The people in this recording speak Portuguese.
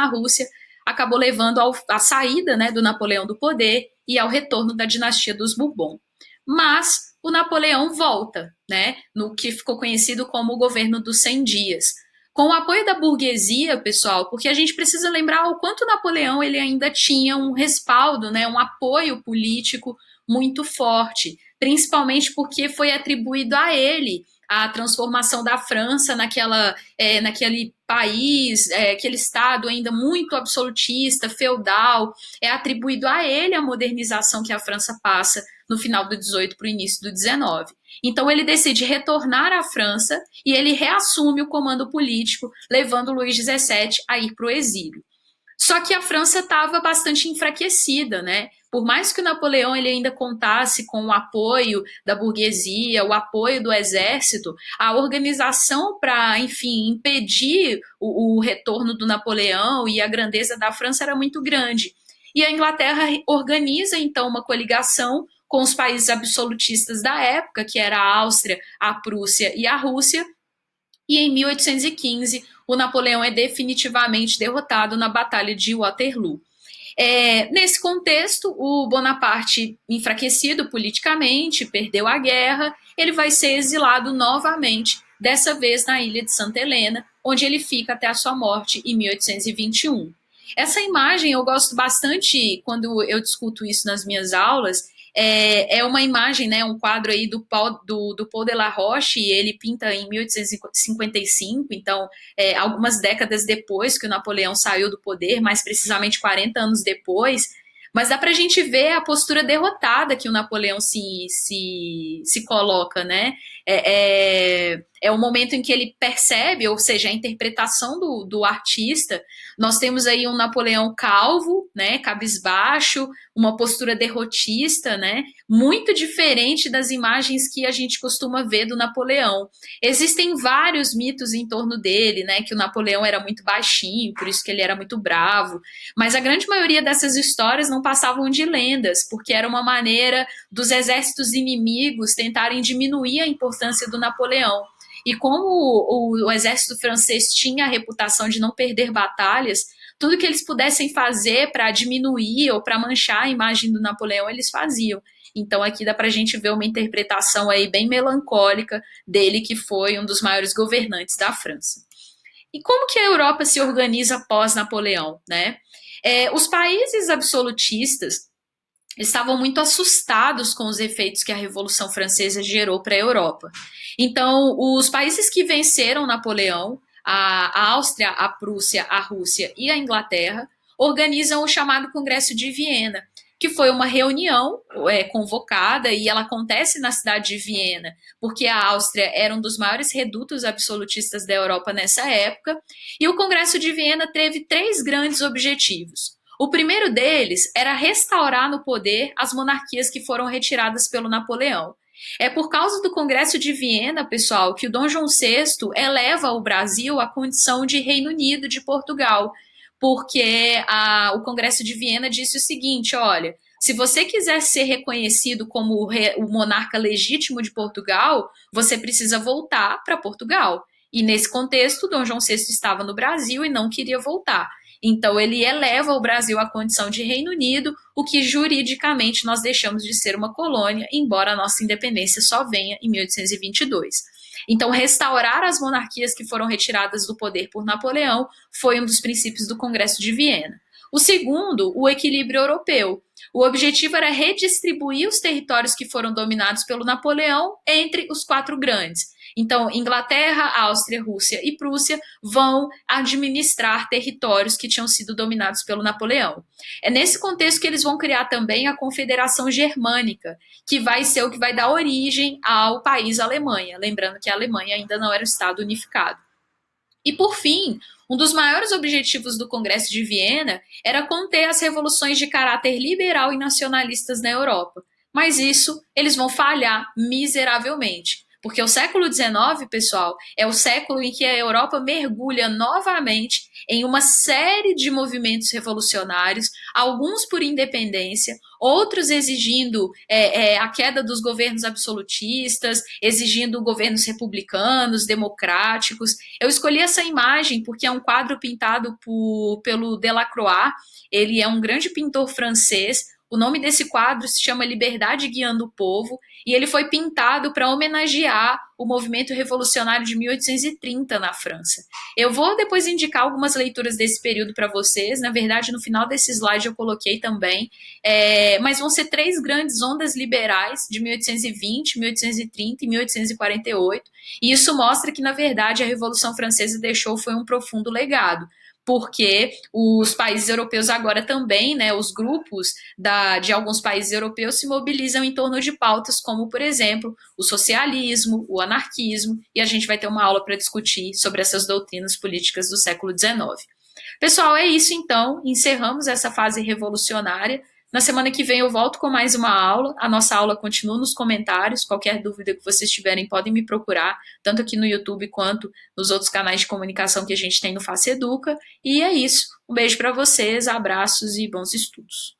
na Rússia, acabou levando à saída, né, do Napoleão do poder e ao retorno da dinastia dos Bourbon. Mas o Napoleão volta, né, no que ficou conhecido como o governo dos 100 dias, com o apoio da burguesia, pessoal, porque a gente precisa lembrar o quanto Napoleão ele ainda tinha um respaldo, né, um apoio político muito forte, principalmente porque foi atribuído a ele a transformação da França naquele país, aquele estado ainda muito absolutista, feudal, é atribuído a ele a modernização que a França passa no final do 18 para o início do 19. Então ele decide retornar à França e ele reassume o comando político, levando Luís XVII a ir para o exílio. Só que a França estava bastante enfraquecida, né? Por mais que o Napoleão ele ainda contasse com o apoio da burguesia, o apoio do exército, a organização para, enfim, impedir o retorno do Napoleão e a grandeza da França era muito grande. E a Inglaterra organiza então uma coligação com os países absolutistas da época, que era a Áustria, a Prússia e a Rússia, e em 1815 o Napoleão é definitivamente derrotado na Batalha de Waterloo. Nesse contexto, o Bonaparte, enfraquecido politicamente, perdeu a guerra, ele vai ser exilado novamente, dessa vez na ilha de Santa Helena, onde ele fica até a sua morte em 1821. Essa imagem eu gosto bastante quando eu discuto isso nas minhas aulas. É uma imagem, né, um quadro aí do Paul Delaroche, e ele pinta em 1855, então algumas décadas depois que o Napoleão saiu do poder, mais precisamente 40 anos depois, mas dá para a gente ver a postura derrotada que o Napoleão se coloca, né? É o momento em que ele percebe, ou seja, a interpretação do artista. Nós temos aí um Napoleão calvo, né, cabisbaixo, uma postura derrotista, né, muito diferente das imagens que a gente costuma ver do Napoleão. Existem vários mitos em torno dele, né, que o Napoleão era muito baixinho, por isso que ele era muito bravo, mas a grande maioria dessas histórias não passavam de lendas, porque era uma maneira dos exércitos inimigos tentarem diminuir a importância do Napoleão. E como o exército francês tinha a reputação de não perder batalhas, tudo que eles pudessem fazer para diminuir ou para manchar a imagem do Napoleão, eles faziam. Então aqui dá para a gente ver uma interpretação aí bem melancólica dele, que foi um dos maiores governantes da França. E como que a Europa se organiza pós-Napoleão, né? Os países absolutistas estavam muito assustados com os efeitos que a Revolução Francesa gerou para a Europa. Então, os países que venceram Napoleão, a Áustria, a Prússia, a Rússia e a Inglaterra, organizam o chamado Congresso de Viena, que foi uma reunião convocada, e ela acontece na cidade de Viena, porque a Áustria era um dos maiores redutos absolutistas da Europa nessa época, e o Congresso de Viena teve três grandes objetivos. O primeiro deles era restaurar no poder as monarquias que foram retiradas pelo Napoleão. É por causa do Congresso de Viena, pessoal, que o Dom João VI eleva o Brasil à condição de Reino Unido de Portugal, porque o Congresso de Viena disse o seguinte: olha, se você quiser ser reconhecido como o monarca legítimo de Portugal, você precisa voltar para Portugal. E nesse contexto, Dom João VI estava no Brasil e não queria voltar. Então ele eleva o Brasil à condição de Reino Unido, o que juridicamente nós deixamos de ser uma colônia, embora a nossa independência só venha em 1822. Então, restaurar as monarquias que foram retiradas do poder por Napoleão foi um dos princípios do Congresso de Viena. O segundo, o equilíbrio europeu. O objetivo era redistribuir os territórios que foram dominados pelo Napoleão entre os quatro grandes. Então, Inglaterra, Áustria, Rússia e Prússia vão administrar territórios que tinham sido dominados pelo Napoleão. É nesse contexto que eles vão criar também a Confederação Germânica, que vai ser o que vai dar origem ao país Alemanha. Lembrando que a Alemanha ainda não era um Estado unificado. E, por fim, um dos maiores objetivos do Congresso de Viena era conter as revoluções de caráter liberal e nacionalistas na Europa. Mas isso eles vão falhar miseravelmente, Porque o século XIX, pessoal, é o século em que a Europa mergulha novamente em uma série de movimentos revolucionários, alguns por independência, outros exigindo a queda dos governos absolutistas, exigindo governos republicanos, democráticos. Eu escolhi essa imagem porque é um quadro pintado pelo Delacroix. Ele é um grande pintor francês. O nome desse quadro se chama Liberdade Guiando o Povo, e ele foi pintado para homenagear o movimento revolucionário de 1830 na França. Eu vou depois indicar algumas leituras desse período para vocês. Na verdade, no final desse slide eu coloquei também. Mas vão ser três grandes ondas liberais de 1820, 1830 e 1848. E isso mostra que, na verdade, a Revolução Francesa deixou foi um profundo legado, porque os países europeus agora também, né, os grupos de alguns países europeus se mobilizam em torno de pautas como, por exemplo, o socialismo, o anarquismo, e a gente vai ter uma aula para discutir sobre essas doutrinas políticas do século XIX. Pessoal, é isso então, encerramos essa fase revolucionária. Na semana que vem eu volto com mais uma aula. A nossa aula continua nos comentários. Qualquer dúvida que vocês tiverem, podem me procurar, tanto aqui no YouTube quanto nos outros canais de comunicação que a gente tem no Face Educa. E é isso. Um beijo para vocês, abraços e bons estudos.